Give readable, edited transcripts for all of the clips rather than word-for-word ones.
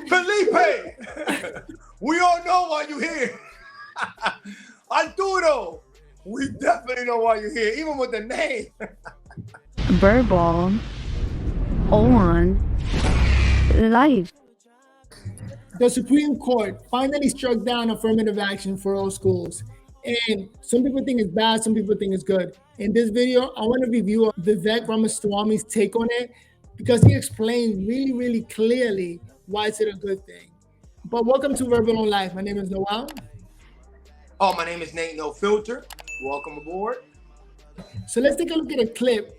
Felipe, we all know why you're here. Arturo, we definitely know why you're here, even with the name. Verbal on life. The Supreme Court finally struck down affirmative action for all schools. And some people think it's bad, some people think it's good. In this video, I want to review Vivek Ramaswamy's take on it because he explained really, really clearly why it's a good thing. But welcome to Verbal on Life. My name is Noel. Oh, my name is Nate No Filter. Welcome aboard. So let's take a look at a clip.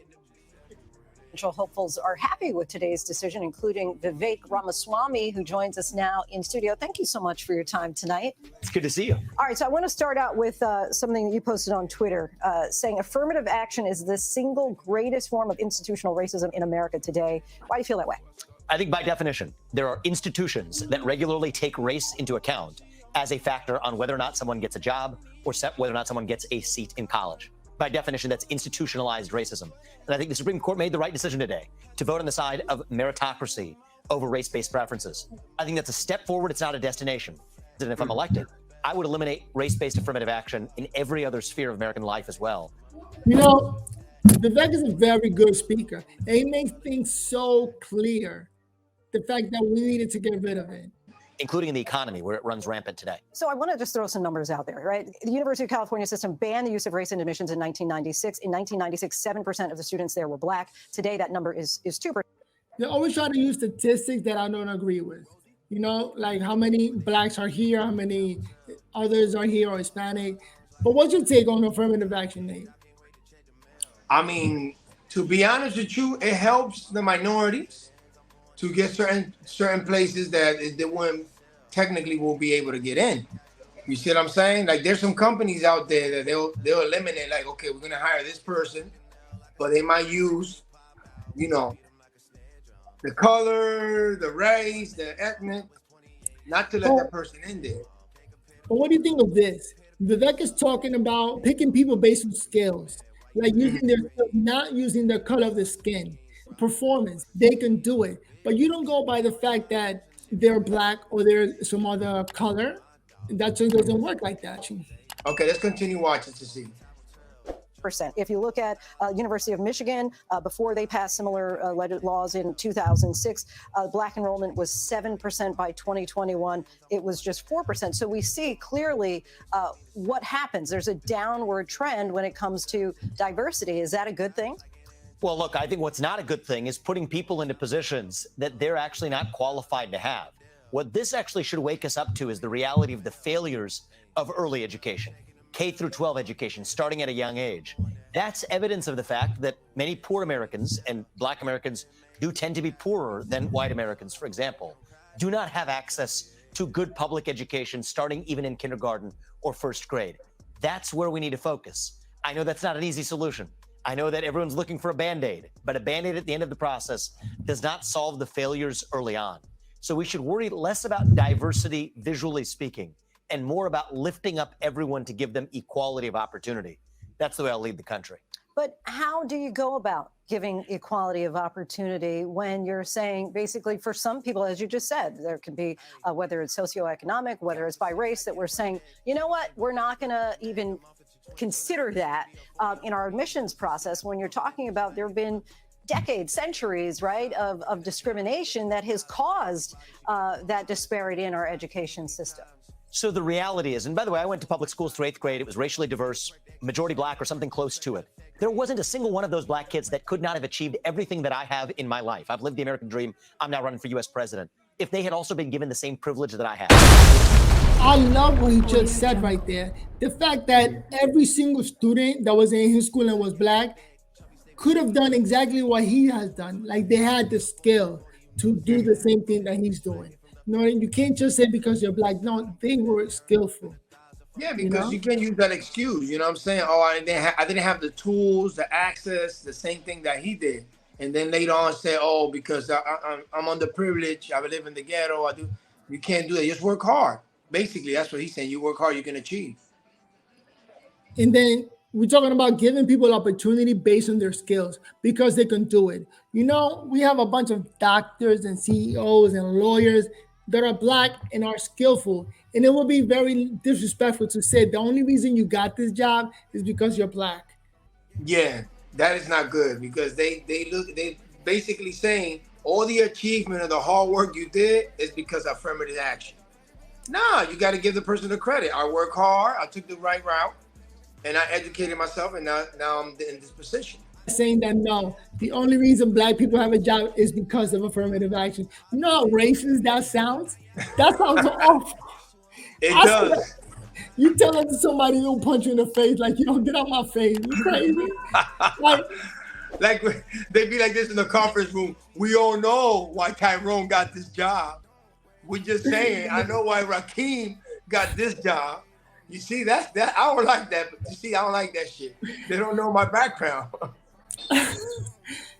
Potential hopefuls are happy with today's decision, including Vivek Ramaswamy, who joins us now in studio. Thank you so much for your time tonight. It's good to see you. All right, so I want to start out with something that you posted on Twitter, saying affirmative action is the single greatest form of institutional racism in America today. Why do you feel that way? I think by definition, there are institutions that regularly take race into account as a factor on whether or not someone gets a job or whether or not someone gets a seat in college. By definition, that's institutionalized racism. And I think the Supreme Court made the right decision today to vote on the side of meritocracy over race-based preferences. I think that's a step forward. It's not a destination. And if I'm elected, I would eliminate race-based affirmative action in every other sphere of American life as well. You know, Vivek is a very good speaker. And he makes things so clear. The fact that we needed to get rid of it. Including in the economy, where it runs rampant today. So I want to just throw some numbers out there, right? The University of California system banned the use of race in admissions in 1996. In 1996, 7% of the students there were Black. Today, that number is 2%. They always try to use statistics that I don't agree with. You know, like how many Blacks are here, how many others are here or Hispanic. But what's your take on affirmative action, Nate? I mean, to be honest with you, it helps the minorities to get certain places that they wouldn't technically will be able to get in. You see what I'm saying? Like there's some companies out there that they'll eliminate, like, okay, we're gonna hire this person, but they might use, you know, the color, the race, the ethnic, not to let that person in there. But what do you think of this? Vivek is talking about picking people based on skills, like using their not using the color of the skin. Performance, they can do it. But you don't go by the fact that they're Black or they're some other color. That just doesn't work like that. Okay, let's continue watching to see. If you look at University of Michigan, before they passed similar laws in 2006, Black enrollment was 7%. By 2021. It was just 4%. So we see clearly what happens. There's a downward trend when it comes to diversity. Is that a good thing? Well, look, I think what's not a good thing is putting people into positions that they're actually not qualified to have. What this actually should wake us up to is the reality of the failures of early education, K through 12 education, starting at a young age. That's evidence of the fact that many poor Americans, and Black Americans do tend to be poorer than white Americans, for example, do not have access to good public education starting even in kindergarten or first grade. That's where we need to focus. I know that's not an easy solution. I know that everyone's looking for a Band-Aid, but a Band-Aid at the end of the process does not solve the failures early on. So we should worry less about diversity, visually speaking, and more about lifting up everyone to give them equality of opportunity. That's the way I'll lead the country. But how do you go about giving equality of opportunity when you're saying, basically, for some people, as you just said, there can be, whether it's socioeconomic, whether it's by race, that we're saying, you know what, we're not going to even consider that in our admissions process when you're talking about there have been decades, centuries, right, of discrimination that has caused that disparity in our education system. So the reality is, and by the way, I went to public schools through 8th grade. It was racially diverse, majority Black or something close to it. There wasn't a single one of those Black kids that could not have achieved everything that I have in my life. I've lived the American dream. I'm now running for U.S. president. If they had also been given the same privilege that I have. I love what he just said right there. The fact that every single student that was in his school and was Black could have done exactly what he has done. Like they had the skill to do the same thing that he's doing. You know, you can't just say because you're Black. No, they were skillful. Yeah, because you can't use that excuse. You know what I'm saying? Oh, I didn't have the tools, the access, the same thing that he did. And then later on say, oh, because I'm underprivileged, I live in the ghetto, I do. You can't do that. You just work hard. Basically, that's what he's saying. You work hard, you can achieve. And then we're talking about giving people opportunity based on their skills because they can do it. You know, we have a bunch of doctors and CEOs and lawyers that are black and are skillful. And it would be very disrespectful to say the only reason you got this job is because you're black. Yeah, that is not good because they basically saying all the achievement of the hard work you did is because of affirmative action. Nah, you got to give the person the credit. I work hard, I took the right route, and I educated myself, and now I'm in this position. Saying that no, the only reason black people have a job is because of affirmative action. You know how racist that sounds? That sounds awful. It I does. You tell that to somebody who'll punch you in the face, like, yo, get out my face. You crazy? Like they be like this in the conference room. We all know why Tyrone got this job. We're just saying, I know why Rakeem got this job. You see, that I don't like that. But you see, I don't like that shit. They don't know my background.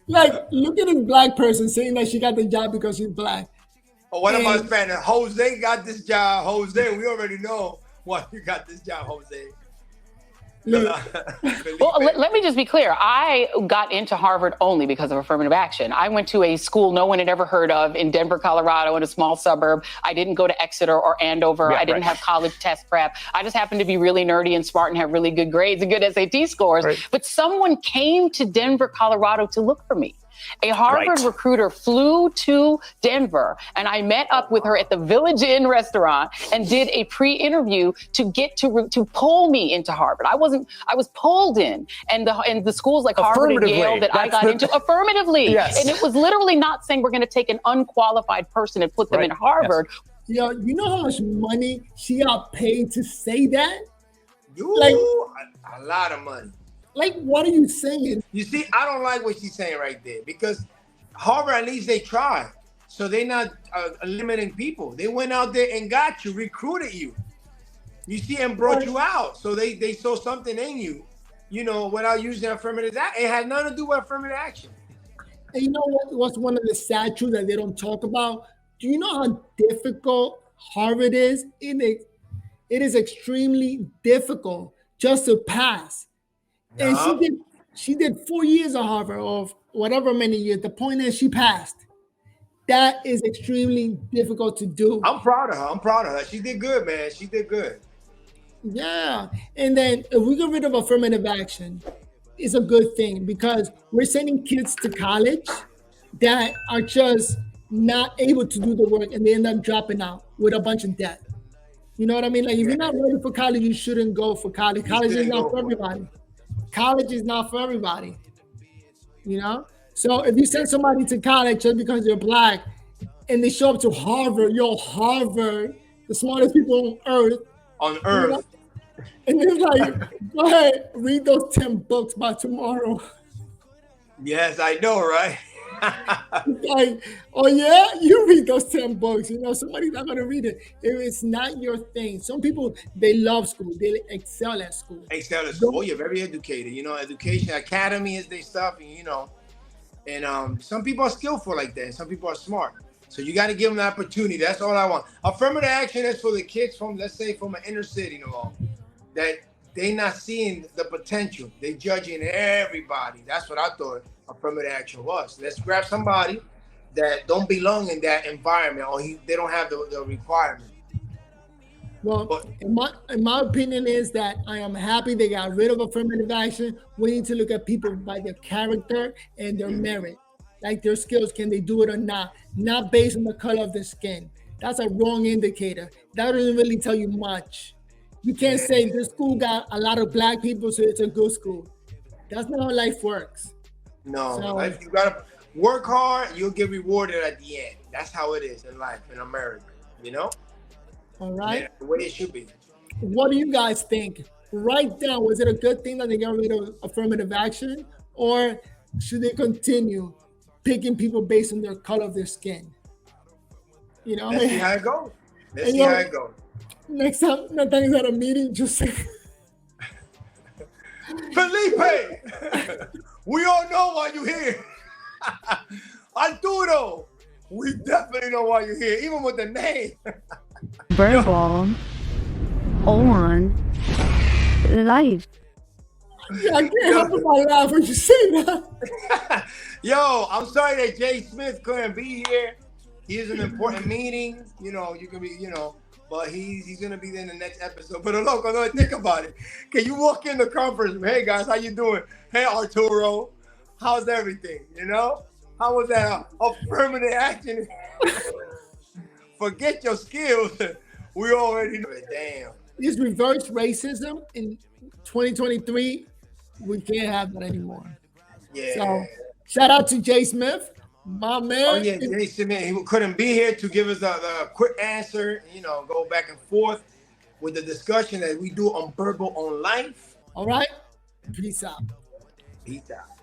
Like, look at this black person saying that she got the job because she's black. Or what about Spanish? Jose got this job. Jose, we already know why you got this job, Jose. Well, let me just be clear. I got into Harvard only because of affirmative action. I went to a school no one had ever heard of in Denver, Colorado, in a small suburb. I didn't go to Exeter or Andover. I didn't have college test prep. I just happened to be really nerdy and smart and have really good grades and good SAT scores. Right. But someone came to Denver, Colorado to look for me. A Harvard recruiter flew to Denver, and I met up with her at the Village Inn restaurant and did a pre-interview to get to pull me into Harvard. I was pulled in, and the schools like Harvard and Yale that I got into affirmatively. Yes. And it was literally not saying we're going to take an unqualified person and put them in Harvard. Yes. Yo, you know how much money she got paid to say that? Like a lot of money. Like, what are you saying? You see, I don't like what she's saying right there because Harvard, at least they tried. So they're not limiting people. They went out there and got you, recruited you. You see, and brought you out. So they saw something in you, you know, without using affirmative action. It had nothing to do with affirmative action. And you know what's one of the sad truths that they don't talk about? Do you know how difficult Harvard is? It is extremely difficult just to pass. And she did 4 years of Harvard, or whatever many years. The point is she passed. That is extremely difficult to do. I'm proud of her. She did good, man. She did good. Yeah. And then if we get rid of affirmative action, it's a good thing because we're sending kids to college that are just not able to do the work and they end up dropping out with a bunch of debt. You know what I mean? Like, if you're not ready for college, you shouldn't go for college. College is not for everybody. College is not for everybody, you know? So if you send somebody to college just because they're black and they show up to Harvard, Harvard, the smartest people on earth. You know? And it's like, go ahead, read those 10 books by tomorrow. Yes, I know, right? Like, oh yeah, you read those 10 books. You know, somebody's not gonna read it if it's not your thing. Some people, they love school, they excel at school. Oh, you're very educated. You know, education academy is their stuff, and you know, and some people are skillful like that, and some people are smart. So you got to give them the opportunity. That's all I want. Affirmative action is for the kids from, let's say, from an inner city, you know, that they not seeing the potential. They judging everybody. That's what I thought affirmative action was. Let's grab somebody that don't belong in that environment, or they don't have the requirement. Well, in my opinion is that I am happy they got rid of affirmative action. We need to look at people by their character and their merit, like their skills. Can they do it or not based on the color of their skin. That's a wrong indicator. That doesn't really tell you much. You can't say this school got a lot of black people, so it's a good school. That's not how life works. No, life, you gotta work hard, you'll get rewarded at the end. That's how it is in life in America, you know? All right. Man, the way it should be. What do you guys think? Write down, was it a good thing that they got rid of affirmative action, or should they continue picking people based on their color of their skin? You know, let's see how it goes. Let's see how it goes. Next time Nathaniel's at a meeting, just say, Felipe, we all know why you're here. Arturo, we definitely know why you're here, even with the name. Verbal on life. Yeah, I can't help but laugh when you say that. Yo, I'm sorry that Jay Smith couldn't be here. he is an important meeting. You know, you can be, but he's gonna be there in the next episode. But look, think about it. Can you walk in the conference room? Hey guys, how you doing? Hey Arturo, how's everything? How was that affirmative action? Forget your skills. We already know it. Damn. This reverse racism in 2023, we can't have that anymore. Yeah. So shout out to Jay Smith, my man. Oh yeah, Jay Smith. He couldn't be here to give us the quick answer. Go back and forth with the discussion that we do on Verbal on Life. All right. Peace out. Peace out.